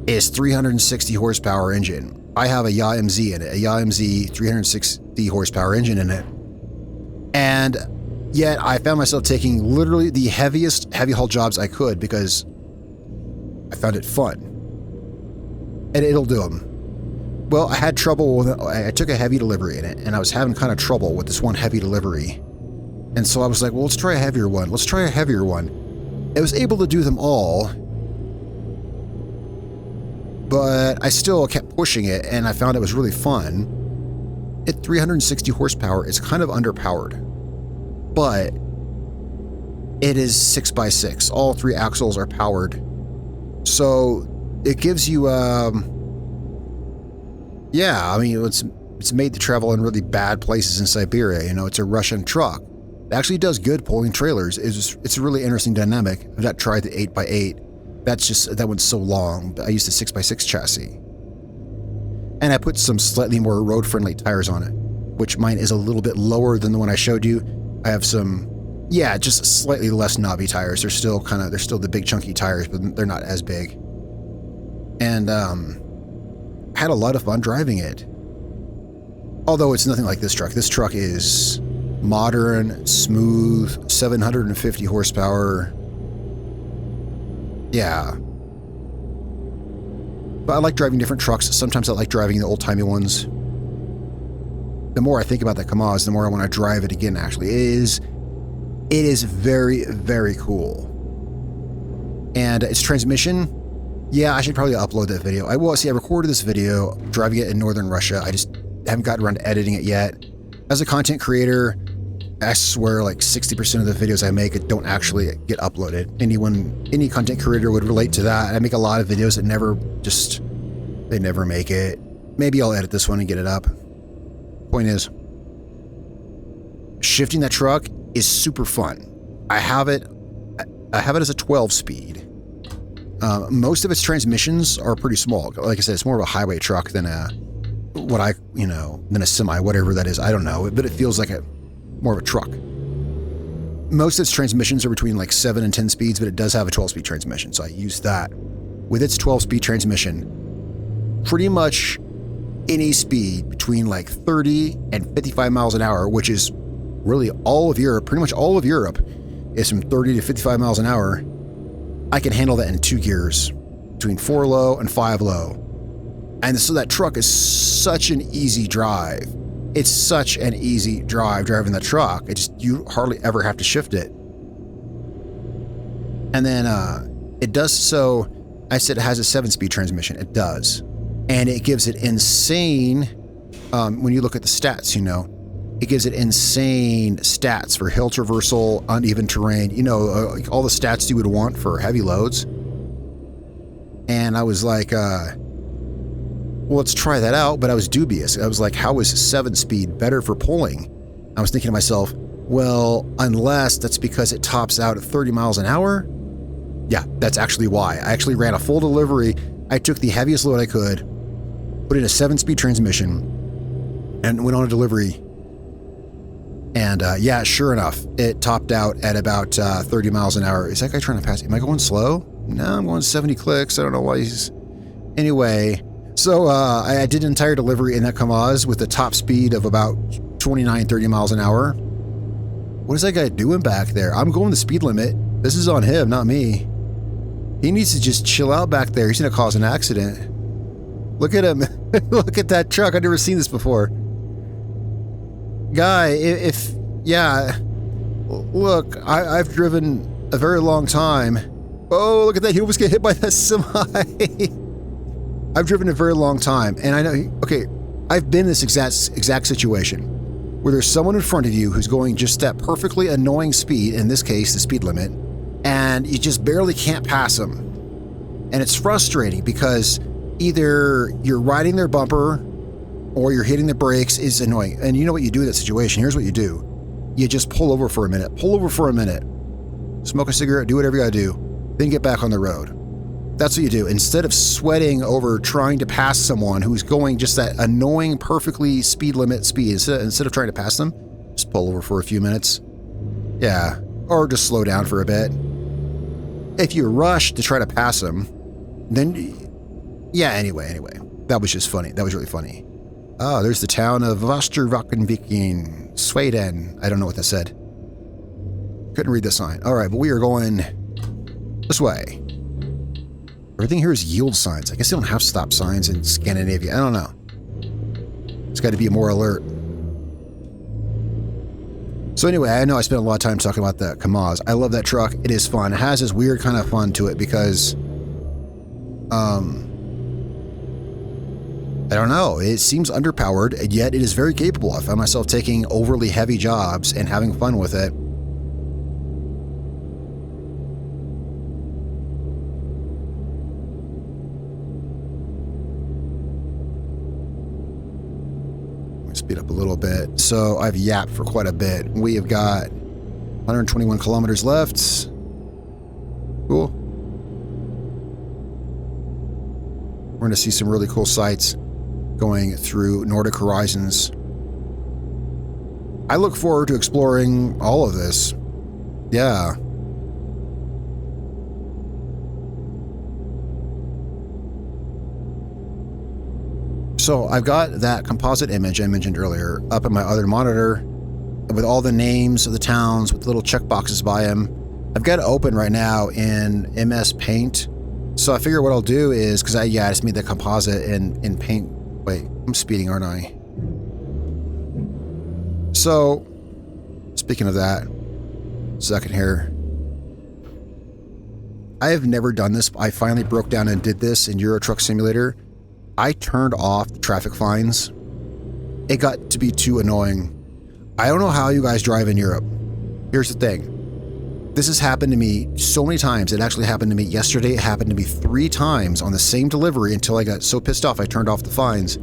is 360 horsepower engine. I have a YMZ in it, a YMZ 360 horsepower engine in it. And yet I found myself taking literally the heaviest heavy haul jobs I could because I found it fun. And it'll do them. Well, I had trouble with it. I took a heavy delivery in it, and I was having kind of trouble with this one heavy delivery. And so I was like, well, let's try a heavier one. Let's try a heavier one. I was able to do them all, but I still kept pushing it, and I found it was really fun. At 360 horsepower, it's kind of underpowered, but it is 6x6. All 3 axles are powered. So it gives you, yeah, I mean, it's made to travel in really bad places in Siberia. You know, it's a Russian truck. It actually does good pulling trailers. It's a really interesting dynamic. I've not tried the 8x8. That one's so long. I used the 6x6 chassis. And I put some slightly more road-friendly tires on it, which mine is a little bit lower than the one I showed you. I have some, yeah, just slightly less knobby tires. They're still the big chunky tires, but they're not as big. And I had a lot of fun driving it. Although it's nothing like this truck. This truck is modern, smooth, 750 horsepower. Yeah. But I like driving different trucks. Sometimes I like driving the old-timey ones. The more I think about that Kamaz, the more I want to drive it again, actually. It is very, very cool. And its transmission, yeah, I should probably upload that video. I recorded this video driving it in northern Russia. I just haven't gotten around to editing it yet. As a content creator, I swear like 60% of the videos I make don't actually get uploaded. Any content creator would relate to that. I make a lot of videos that they never make it. Maybe I'll edit this one and get it up. Point is, shifting that truck is super fun. I have it as a 12-speed. Most of its transmissions are pretty small. Like I said, it's more of a highway truck than a semi, whatever that is. I don't know, but it feels like more of a truck. Most of its transmissions are between like 7 and 10 speeds, but it does have a 12-speed transmission, so I use that. With its 12-speed transmission, pretty much any speed between like 30 and 55 miles an hour, which is really all of Europe, pretty much all of Europe is from 30 to 55 miles an hour. I can handle that in 2 gears, between 4 low and 5 low. And so that truck is such an easy drive. It's such an easy drive driving the truck. You hardly ever have to shift it. And then it does so, I said it has a 7-speed transmission. It does. And it gives it insane, when you look at the stats, it gives it insane stats for hill traversal, uneven terrain, like all the stats you would want for heavy loads. And I was like, well, let's try that out. But I was dubious. I was like, how is 7-speed better for pulling? I was thinking to myself, well, unless that's because it tops out at 30 miles an hour. Yeah, that's actually why. I actually ran a full delivery. I took the heaviest load I could, put in a 7-speed transmission, and went on a delivery. And yeah, sure enough, it topped out at about 30 miles an hour. Is that guy trying to pass? Am I going slow? No, I'm going 70 clicks. I don't know why he's... Anyway, so I did an entire delivery in that Kamaz with a top speed of about 29, 30 miles an hour. What is that guy doing back there? I'm going the speed limit. This is on him, not me. He needs to just chill out back there. He's going to cause an accident. Look at him. Look at that truck. I've never seen this before. Guy, yeah, look, I've driven a very long time. Oh, look at that. He almost get hit by that semi. I've driven a very long time, and I know, okay, I've been in this exact situation where there's someone in front of you who's going just that perfectly annoying speed, in this case, the speed limit, and you just barely can't pass them. And it's frustrating because either you're riding their bumper or you're hitting the brakes is annoying. And you know what you do in that situation? Here's what you do. You just pull over for a minute. Pull over for a minute. Smoke a cigarette, do whatever you gotta do. Then get back on the road. That's what you do. Instead of sweating over trying to pass someone who's going just that annoying, perfectly speed limit speed, instead of trying to pass them, just pull over for a few minutes. Yeah. Or just slow down for a bit. If you rush to try to pass them, then, yeah, anyway. That was just funny. That was really funny. Oh, there's the town of Västerviken, Sweden. I don't know what that said. Couldn't read the sign. All right, but we are going this way. Everything here is yield signs. I guess they don't have stop signs in Scandinavia. I don't know. It's got to be more alert. So anyway, I know I spent a lot of time talking about the Kamaz. I love that truck. It is fun. It has this weird kind of fun to it because, I don't know. It seems underpowered, and yet it is very capable. I found myself taking overly heavy jobs and having fun with it. Speed up a little bit. So I've yapped for quite a bit. We have got 121 kilometers left. Cool. We're going to see some really cool sights going through Nordic Horizons. I look forward to exploring all of this. Yeah. So I've got that composite image I mentioned earlier up in my other monitor with all the names of the towns with little check boxes by them. I've got it open right now in MS Paint. So I figure what I'll do is, because I just made the composite in Paint. Wait, I'm speeding, aren't I? So, speaking of that, second here. I have never done this. I finally broke down and did this in Euro Truck Simulator. I turned off the traffic fines. It got to be too annoying. I don't know how you guys drive in Europe. Here's the thing. This has happened to me so many times. It actually happened to me yesterday. It happened to me 3 times on the same delivery until I got so pissed off I turned off the fines.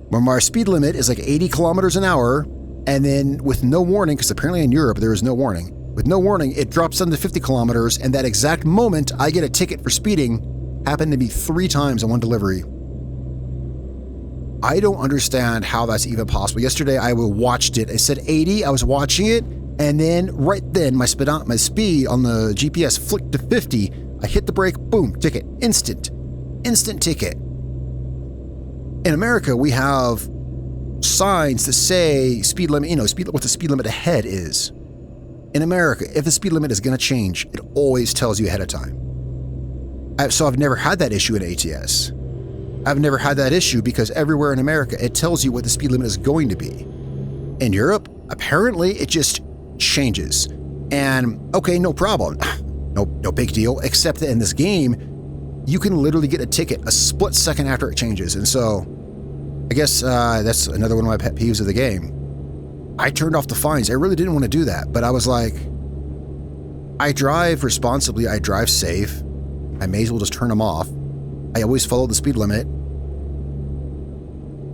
When my speed limit is like 80 kilometers an hour, and then with no warning, because apparently in Europe there is no warning, with no warning, it drops down to 50 kilometers, and that exact moment I get a ticket for speeding. Happened to me 3 times on one delivery. I don't understand how that's even possible. Yesterday I watched it. It said 80. I was watching it, and then right then my speed on the GPS flicked to 50. I hit the brake. Boom! Ticket. Instant ticket. In America, we have signs that say speed limit. What the speed limit ahead is. In America, if the speed limit is going to change, it always tells you ahead of time. So I've never had that issue in ATS. I've never had that issue because everywhere in America, it tells you what the speed limit is going to be. In Europe, apparently it just changes. And okay, no problem. No big deal, except that in this game, you can literally get a ticket a split second after it changes. And so I guess that's another one of my pet peeves of the game. I turned off the fines. I really didn't want to do that, but I was like, I drive responsibly. I drive safe. I may as well just turn them off. I always follow the speed limit.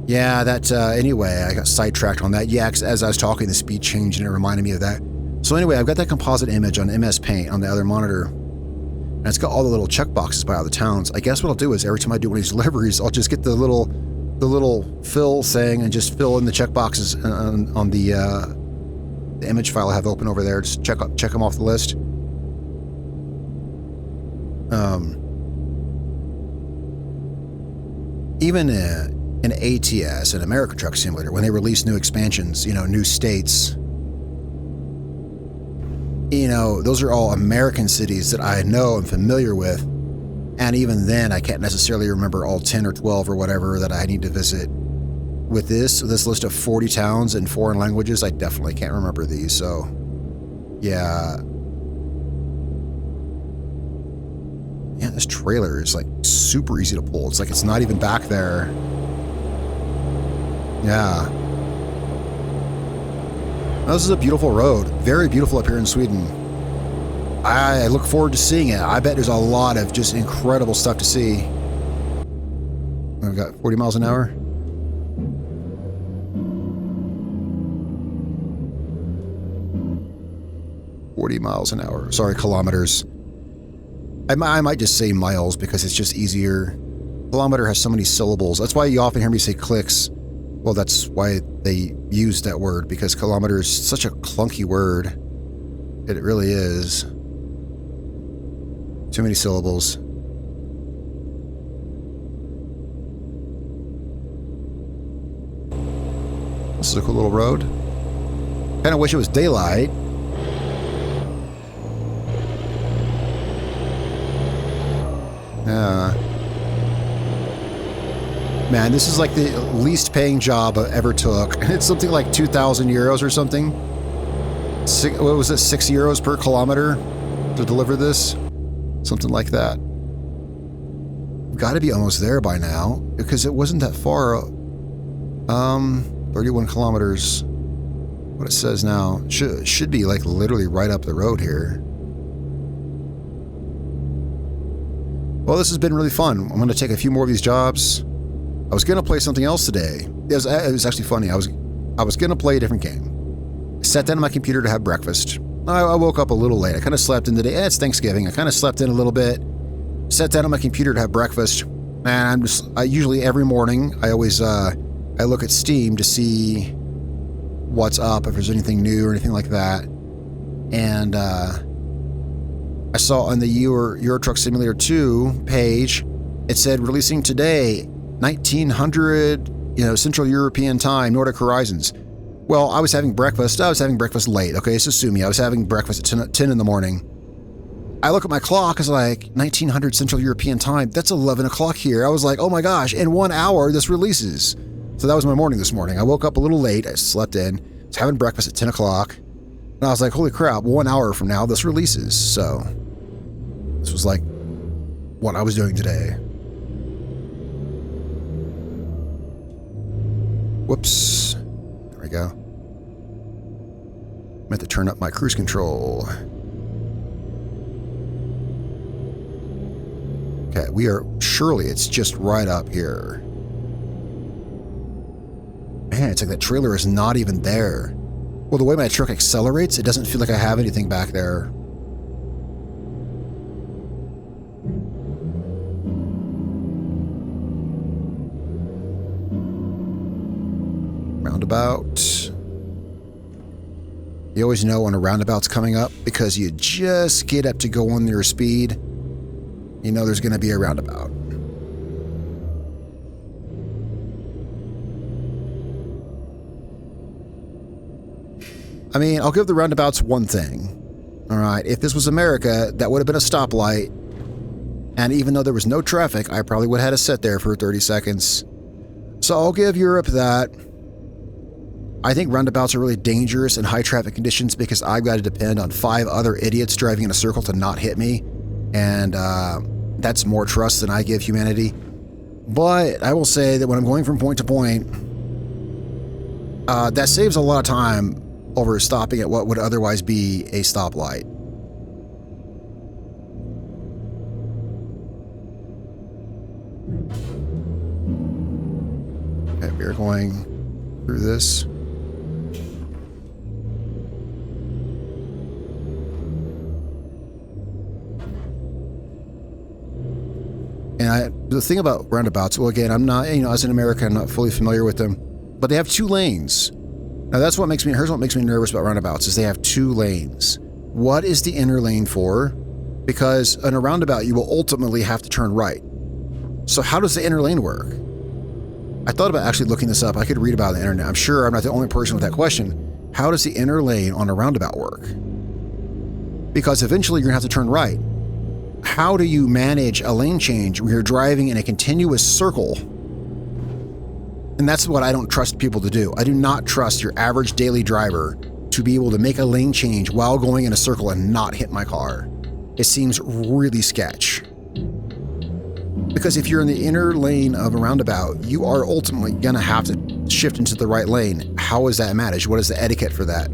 Yeah, anyway, I got sidetracked on that. Yeah, as I was talking, the speed changed and it reminded me of that. So anyway, I've got that composite image on MS Paint on the other monitor. And it's got all the little check boxes by all the towns. I guess what I'll do is every time I do one of these deliveries, I'll just get the little fill thing and just fill in the check boxes on the image file I have open over there. Just check them off the list. Even in ATS, an American Truck Simulator, when they release new expansions, new states, those are all American cities that I know and familiar with. And even then, I can't necessarily remember all 10 or 12 or whatever that I need to visit. With this list of 40 towns in foreign languages, I definitely can't remember these. So, yeah. Yeah, this trailer is like super easy to pull. It's like it's not even back there. Yeah. This is a beautiful road. Very beautiful up here in Sweden. I look forward to seeing it. I bet there's a lot of just incredible stuff to see. We've got 40 miles an hour. Sorry, kilometers. I might just say miles because it's just easier. Kilometer has so many syllables. That's why you often hear me say clicks. Well, that's why they use that word, because kilometer is such a clunky word. It really is. Too many syllables. This is a cool little road. Kind of wish it was daylight. Man, this is like the least paying job I ever took. It's something like 2,000 euros or something. What was it, 6 euros per kilometer to deliver this? Something like that. Got to be almost there by now, because it wasn't that far. 31 kilometers. What it says now. Should be like literally right up the road here. Well, this has been really fun. I'm going to take a few more of these jobs. I was going to play something else today. It was actually funny. I was going to play a different game. I sat down on my computer to have breakfast. I woke up a little late. I kind of slept in today. It's Thanksgiving. I kind of slept in a little bit. Sat down on my computer to have breakfast. And I usually every morning, I always I look at Steam to see what's up, if there's anything new or anything like that. And I saw on the Euro Truck Simulator 2 page, it said releasing today, 1900, Central European time, Nordic Horizons. Well, I was having breakfast. I was having breakfast late. Okay, so sue me. I was having breakfast at 10 in the morning. I look at my clock. It's like 1900 Central European time. That's 11 o'clock here. I was like, oh my gosh, in 1 hour this releases. So that was my morning this morning. I woke up a little late. I slept in. Was having breakfast at 10 o'clock. And I was like, holy crap, 1 hour from now this releases. So this was like what I was doing today. Whoops. There we go. Meant to turn up my cruise control. Okay, surely it's just right up here. Man, it's like that trailer is not even there. Well, the way my truck accelerates, it doesn't feel like I have anything back there. Roundabout. You always know when a roundabout's coming up because you just get up to go on your speed. You know there's going to be a roundabout. I mean, I'll give the roundabouts one thing. All right, if this was America, that would have been a stoplight. And even though there was no traffic, I probably would have had to sit there for 30 seconds. So I'll give Europe that. I think roundabouts are really dangerous in high traffic conditions because I've got to depend on 5 other idiots driving in a circle to not hit me. And that's more trust than I give humanity. But I will say that when I'm going from point to point, that saves a lot of time over stopping at what would otherwise be a stoplight. Okay, we're going through this. And the thing about roundabouts, well, again, I'm not, as an American, I'm not fully familiar with them, but they have 2 lanes. Now, here's what makes me nervous about roundabouts is they have 2 lanes. What is the inner lane for? Because in a roundabout, you will ultimately have to turn right. So how does the inner lane work? I thought about actually looking this up. I could read about it on the internet. I'm sure I'm not the only person with that question. How does the inner lane on a roundabout work? Because eventually you're going to have to turn right. How do you manage a lane change when you're driving in a continuous circle? And that's what I don't trust people to do. I do not trust your average daily driver to be able to make a lane change while going in a circle and not hit my car. It seems really sketch. Because if you're in the inner lane of a roundabout, you are ultimately going to have to shift into the right lane. How is that managed? What is the etiquette for that?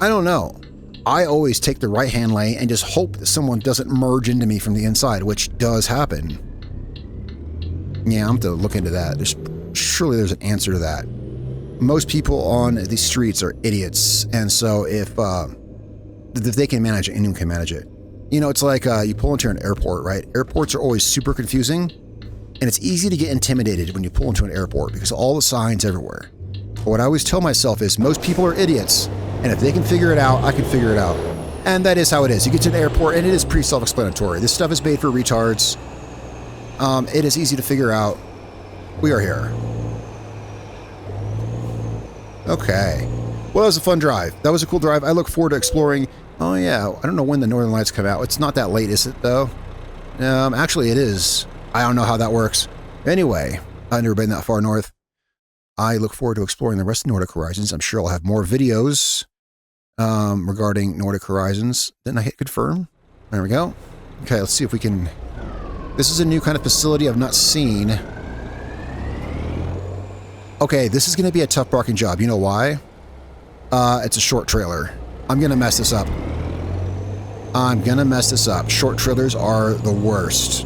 I don't know. I always take the right-hand lane and just hope that someone doesn't merge into me from the inside, which does happen. Yeah, I'm going to look into that. Surely there's an answer to that. Most people on these streets are idiots, and so if they can manage it, anyone can manage it. It's like you pull into an airport, right? Airports are always super confusing, and it's easy to get intimidated when you pull into an airport because of all the signs everywhere. But what I always tell myself is most people are idiots, and if they can figure it out, I can figure it out. And that is how it is. You get to an airport, and it is pretty self-explanatory. This stuff is made for retards. It is easy to figure out. We are here. Okay. Well, that was a fun drive. That was a cool drive. I look forward to exploring. Oh, yeah. I don't know when the Northern Lights come out. It's not that late, is it, though? Actually, it is. I don't know how that works. Anyway, I've never been that far north. I look forward to exploring the rest of Nordic Horizons. I'm sure I'll have more videos regarding Nordic Horizons. Then I hit confirm. There we go. Okay, let's see if we can... This is a new kind of facility I've not seen. Okay, this is going to be a tough parking job. You know why? It's a short trailer. I'm going to mess this up. Short trailers are the worst.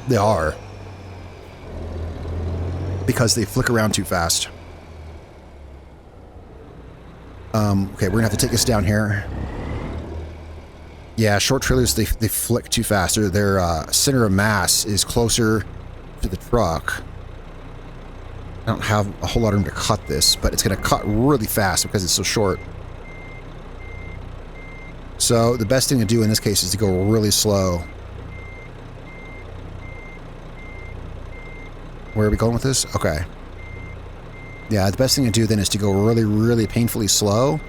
They are. Because they flick around too fast. Okay, we're going to have to take this down here. Yeah, short trailers, they flick too fast. Their center of mass is closer to the truck. I don't have a whole lot of room to cut this, but it's going to cut really fast because it's so short. So the best thing to do in this case is to go really slow. Where are we going with this? Okay. Yeah, the best thing to do then is to go really, really painfully slow.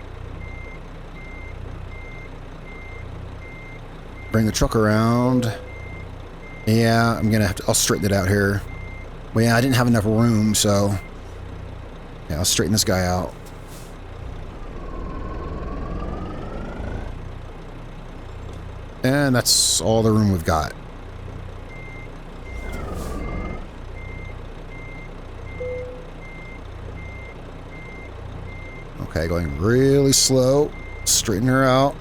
Bring the truck around. Yeah, I'm gonna have to, I'll straighten it out here. Well, yeah, I didn't have enough room, so... Yeah, I'll straighten this guy out. And that's all the room we've got. Okay, going really slow. Straighten her out.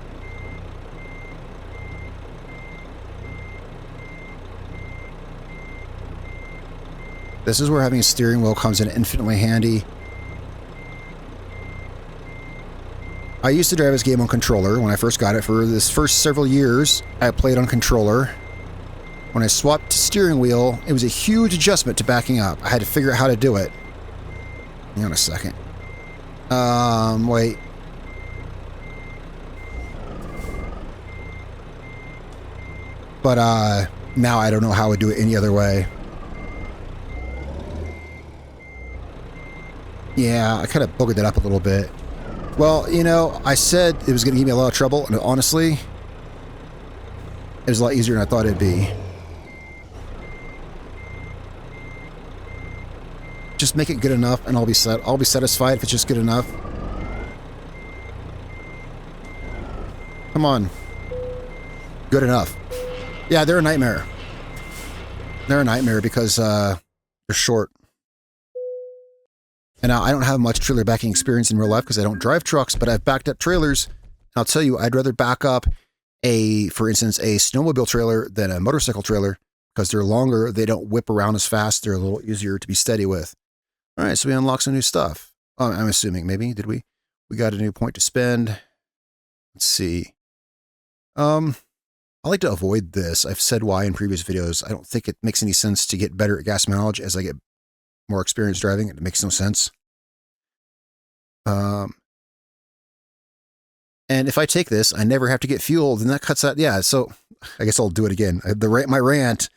This is where having a steering wheel comes in infinitely handy. I used to drive this game on controller when I first got it. For this first several years, I played on controller. When I swapped to steering wheel, it was a huge adjustment to backing up. I had to figure out how to do it. Hang on a second. Wait. But, now I don't know how I would do it any other way. Yeah, I kind of boogered that up a little bit. Well, you know, I said it was going to give me a lot of trouble, and honestly, it was a lot easier than I thought it'd be. Just make it good enough, and I'll be satisfied if it's just good enough. Come on. Good enough. Yeah, they're a nightmare. They're a nightmare because they're short. And now I don't have much trailer backing experience in real life because I don't drive trucks, but I've backed up trailers. And I'll tell you, I'd rather back up for instance, a snowmobile trailer than a motorcycle trailer because they're longer. They don't whip around as fast. They're a little easier to be steady with. All right, so we unlocked some new stuff. I'm assuming, maybe, did we? We got a new point to spend. Let's see. I like to avoid this. I've said why in previous videos. I don't think it makes any sense to get better at gas mileage as I get more experience driving. It makes no sense. And if I take this, I never have to get fuel, then that cuts out. Yeah, so I guess I'll do it again. My rant.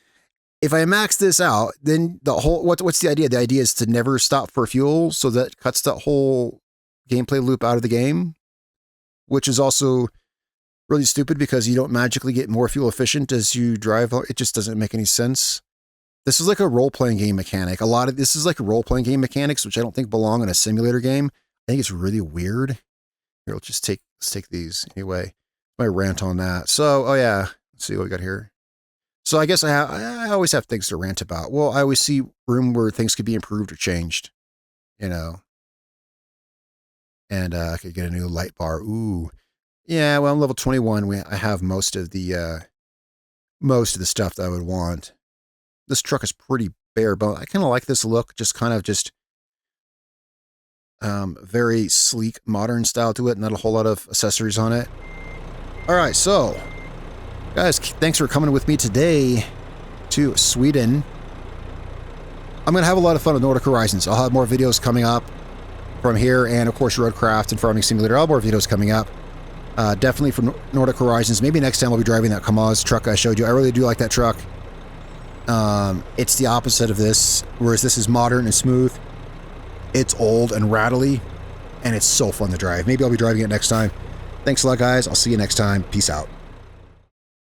If I max this out, then the whole what's the idea? The idea is to never stop for fuel, so that cuts that whole gameplay loop out of the game, which is also really stupid because you don't magically get more fuel efficient as you drive. It just doesn't make any sense. This is like a role-playing game mechanic. This is like role-playing game mechanics, which I don't think belong in a simulator game. I think it's really weird. Here, let's take these anyway. My rant on that. So, oh yeah, let's see what we got here. So I guess I always have things to rant about. Well, I always see room where things could be improved or changed, you know. And I could get a new light bar. Ooh, yeah. Well, I'm level 21. I have most of the stuff that I would want. This truck is pretty bare bone. I kind of like this look, just very sleek, modern style to it. Not a whole lot of accessories on it. All right, so guys, thanks for coming with me today to Sweden. I'm going to have a lot of fun with Nordic Horizons. I'll have more videos coming up from here, and of course Roadcraft and Farming Simulator. I'll have more videos coming up. Definitely from Nordic Horizons. Maybe next time I'll be driving that Kamaz truck I showed you. I really do like that truck. It's the opposite of this, whereas this is modern and smooth. It's old and rattly, and it's so fun to drive. Maybe I'll be driving it next time. Thanks a lot, guys. I'll see you next time. Peace out.